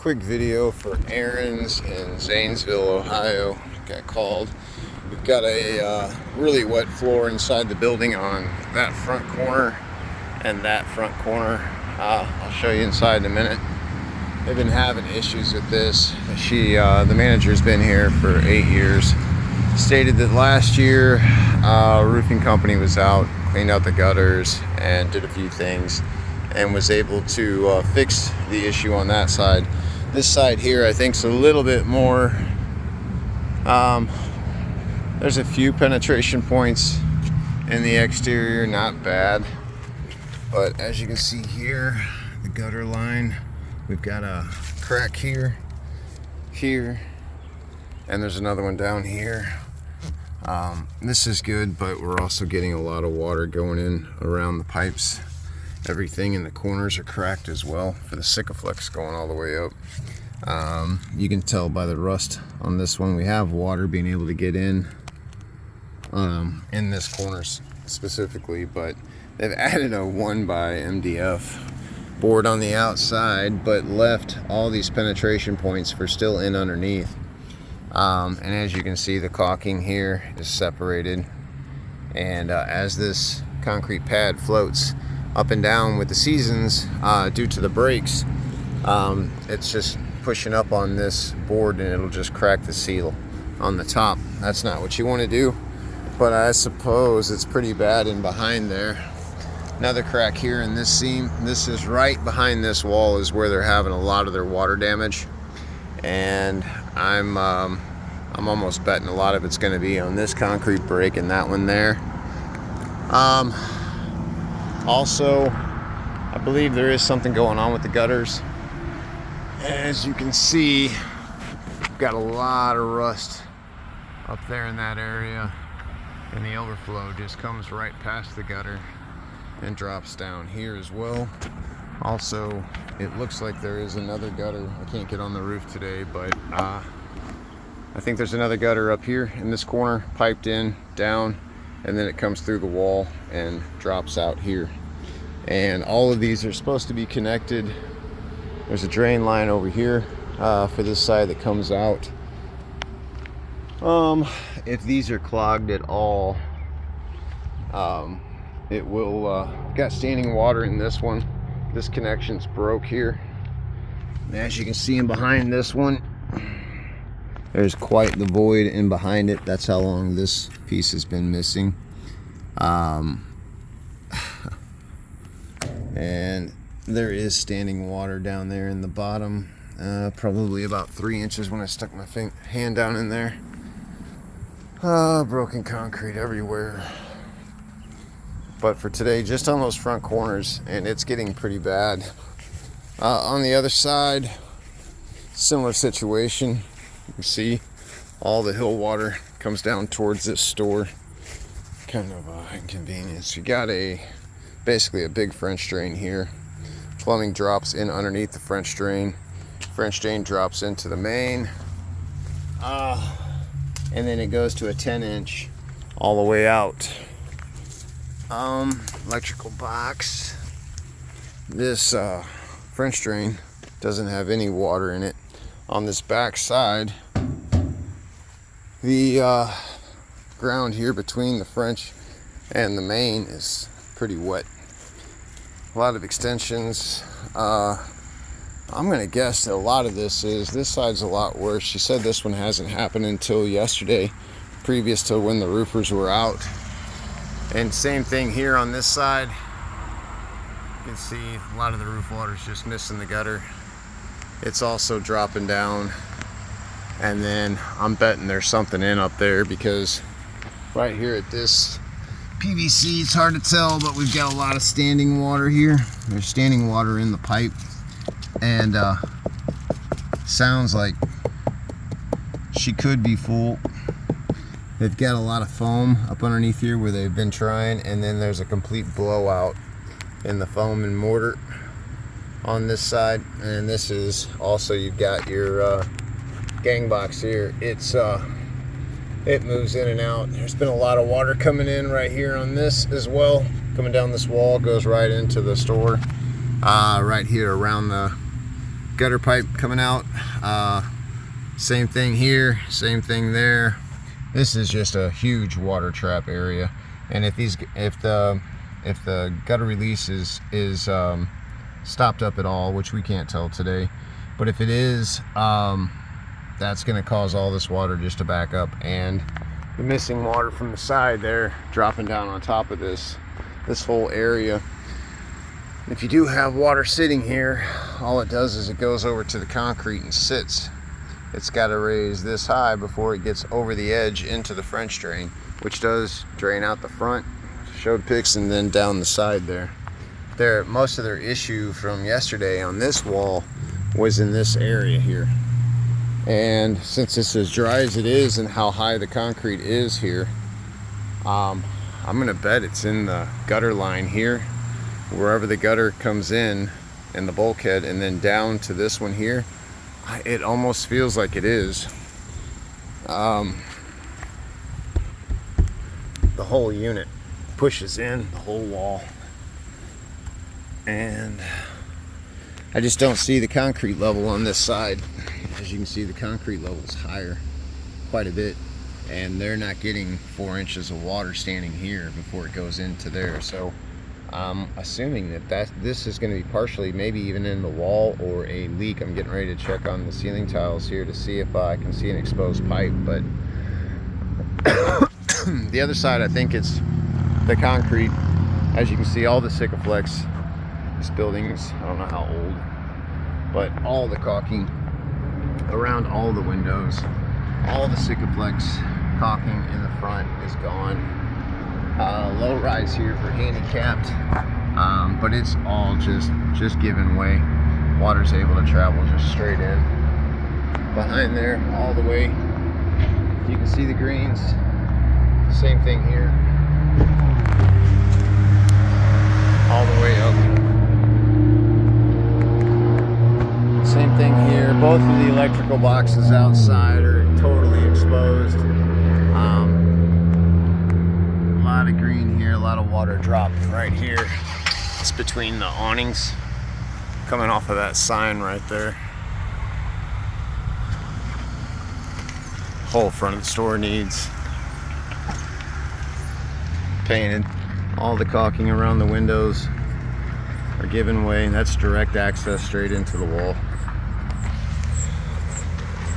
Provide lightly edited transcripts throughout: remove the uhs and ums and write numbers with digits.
quick video for errands in Zanesville, Ohio. Got called. We've got a really wet floor inside the building on that front corner and that front corner. I'll show you inside in a minute. They've been having issues with this. The manager's been here for 8 years. Stated that last year, a roofing company was out, cleaned out the gutters, and did a few things, and was able to fix the issue on that side. This side here, I think, is a little bit more. There's a few penetration points in the exterior, not bad, but as you can see here, the gutter line, we've got a crack here, and there's another one down here. This is good, but we're also getting a lot of water going in around the pipes. Everything in the corners are cracked as well for the Sikaflex going all the way up. You can tell by the rust on this one. We have water being able to get in this corners specifically, but they've added a 1x MDF board on the outside, but left all these penetration points for still in underneath. And as you can see, the caulking here is separated, and as this concrete pad floats up and down with the seasons due to the brakes, it's just pushing up on this board, and it'll just crack the seal on the top. That's not what you want to do, but I suppose it's pretty bad in behind there. Another crack here in this seam. This is right behind this wall is where they're having a lot of their water damage, and I'm almost betting a lot of it's going to be on this concrete break and that one there. Also, I believe there is something going on with the gutters. As you can see, we've got a lot of rust up there in that area, and the overflow just comes right past the gutter and drops down here as well. Also, it looks like there is another gutter. I can't get on the roof today, but I think there's another gutter up here in this corner, piped in, down, and then it comes through the wall and drops out here. And all of these are supposed to be connected. There's a drain line over here for this side that comes out. If these are clogged at all, it will, got standing water in this one. This connection's broke here. And as you can see in behind this one, there's quite the void in behind it. That's how long this piece has been missing. And there is standing water down there in the bottom, probably about 3 inches when I stuck my hand down in there. Broken concrete everywhere. But for today, just on those front corners, and it's getting pretty bad. On the other side, similar situation. You can see all the hill water comes down towards this store. Kind of inconvenience. You got basically a big French drain here. Plumbing drops in underneath the French drain. French drain drops into the main. And then it goes to a 10-inch all the way out. Electrical box. This French drain doesn't have any water in it. On this back side, the ground here between the French and the main is pretty wet. A lot of extensions. I'm gonna guess that a lot of this side's a lot worse. She said this one hasn't happened until yesterday, previous to when the roofers were out. And same thing here on this side. You can see a lot of the roof water is just missing the gutter. It's also dropping down, and then I'm betting there's something in up there, because right here at this PVC, it's hard to tell, but we've got a lot of standing water here. There's standing water in the pipe, and sounds like she could be full. They've got a lot of foam up underneath here where they've been trying, and then there's a complete blowout in the foam and mortar on this side. And this is also, you've got your gang box here. It moves in and out. There's been a lot of water coming in right here on this as well. Coming down this wall, goes right into the store. Right here around the gutter pipe coming out. Same thing here, same thing there. This is just a huge water trap area, and if the gutter release is stopped up at all, which we can't tell today, but if it is, that's going to cause all this water just to back up, and the missing water from the side there dropping down on top of this whole area. If you do have water sitting here, all it does is it goes over to the concrete and sits. It's got to raise this high before it gets over the edge into the French drain, which does drain out the front, showed pics, and then down the side there. Most of their issue from yesterday on this wall was in this area here. And since it's as dry as it is and how high the concrete is here, I'm gonna bet it's in the gutter line here, wherever the gutter comes in and the bulkhead, and then down to this one here. It almost feels like it is. The whole unit pushes in, the whole wall, and I just don't see the concrete level on this side. As you can see, the concrete level is higher quite a bit, and they're not getting 4 inches of water standing here before it goes into there. So I'm assuming that this is going to be partially maybe even in the wall or a leak. I'm getting ready to check on the ceiling tiles here to see if I can see an exposed pipe, but the other side, I think it's the concrete. As you can see, all the Sikaflex, this building's, I don't know how old, but all the caulking around all the windows, all the Sikaflex caulking in the front is gone. Low rise here for handicapped, but it's all just giving way. Water's able to travel just straight in. Behind there, all the way, you can see the greens. Same thing here, all the way up. Same thing here. Both of the electrical boxes outside are totally exposed. A lot of green here, a lot of water dropping right here. It's between the awnings, coming off of that sign right there. Whole front of the store needs painted. All the caulking around the windows are giving way, and that's direct access straight into the wall.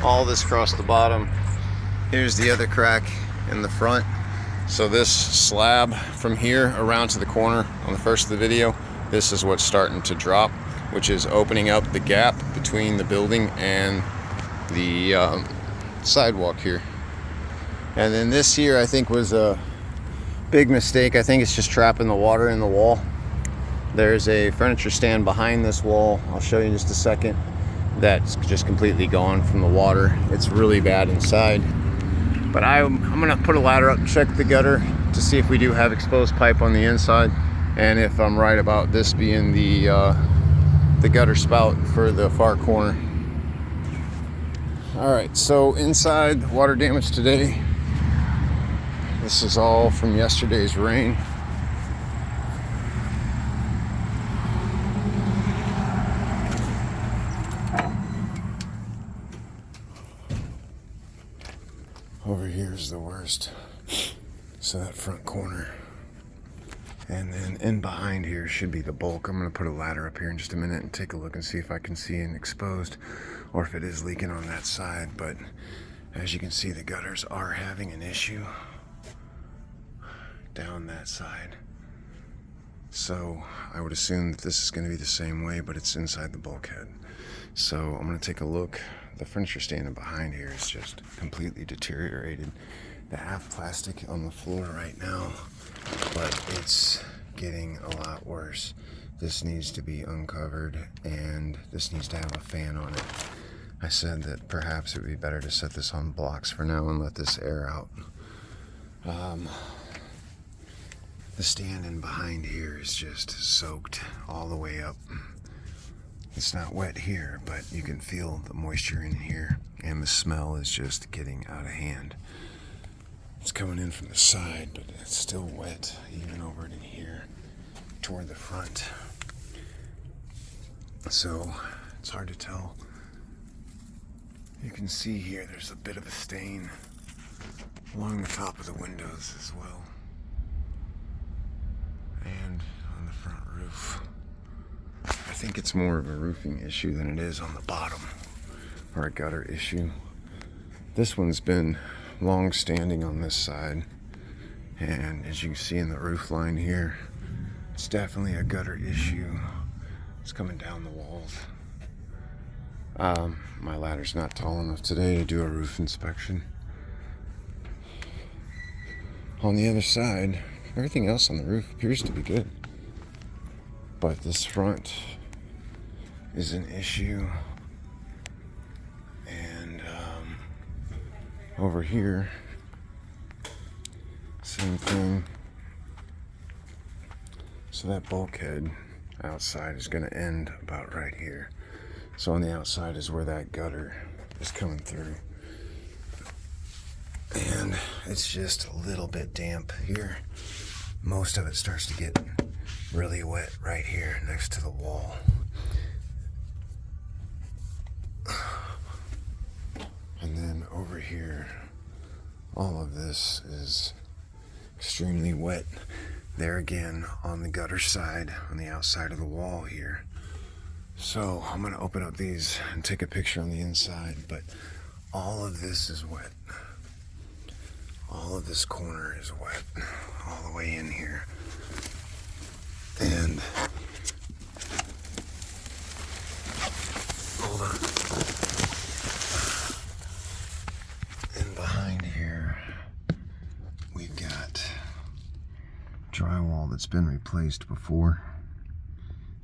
All this across the bottom. Here's the other crack in the front. So this slab from here around to the corner on the first of the video, this is what's starting to drop, which is opening up the gap between the building and the sidewalk here. And then this here, I think, was a big mistake. I think it's just trapping the water in the wall. There's a furniture stand behind this wall, I'll show you in just a second, that's just completely gone from the water. It's really bad inside. But I'm gonna put a ladder up and check the gutter to see if we do have exposed pipe on the inside, and if I'm right about this being the gutter spout for the far corner. All right, so inside, water damage today. This is all from yesterday's rain. Over here is the worst. So that front corner. And then in behind here should be the bulk. I'm going to put a ladder up here in just a minute and take a look and see if I can see an exposed or if it is leaking on that side. But as you can see, the gutters are having an issue down that side. So I would assume that this is going to be the same way, but it's inside the bulkhead. So I'm going to take a look. The furniture standing behind here is just completely deteriorated. The half plastic on the floor right now, but it's getting a lot worse. This needs to be uncovered, and this needs to have a fan on it. I said that perhaps it would be better to set this on blocks for now and let this air out. The stand in behind here is just soaked all the way up. It's not wet here, but you can feel the moisture in here, and the smell is just getting out of hand. It's coming in from the side, but it's still wet, even over in here toward the front. So It's hard to tell. You can see here there's a bit of a stain along the top of the windows as well. And on the front roof. I think it's more of a roofing issue than it is on the bottom, or a gutter issue. This one's been long standing on this side, and as you can see in the roof line here, it's definitely a gutter issue. It's coming down the walls. My ladder's not tall enough today to do a roof inspection. On the other side, everything else on the roof appears to be good, but this front is an issue. And over here, same thing. So that bulkhead outside is going to end about right here. So on the outside is where that gutter is coming through. And it's just a little bit damp here. Most of it starts to get really wet right here next to the wall. And then over here, all of this is extremely wet. There again, on the gutter side, on the outside of the wall here. So I'm gonna open up these and take a picture on the inside, but all of this is wet. All of this corner is wet, all the way in here. And hold on. And behind here, we've got drywall that's been replaced before.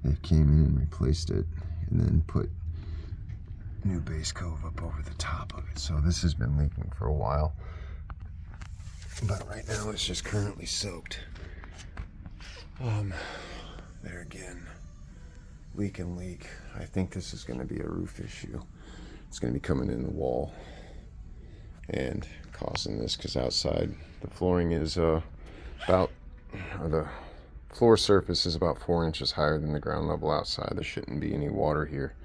They came in and replaced it and then put new base cove up over the top of it. So this has been leaking for a while, but right now it's just currently soaked. There again, leak and leak. I think this is going to be a roof issue. It's going to be coming in the wall and causing this, because outside the flooring is the floor surface is about 4 inches higher than the ground level outside. There shouldn't be any water here.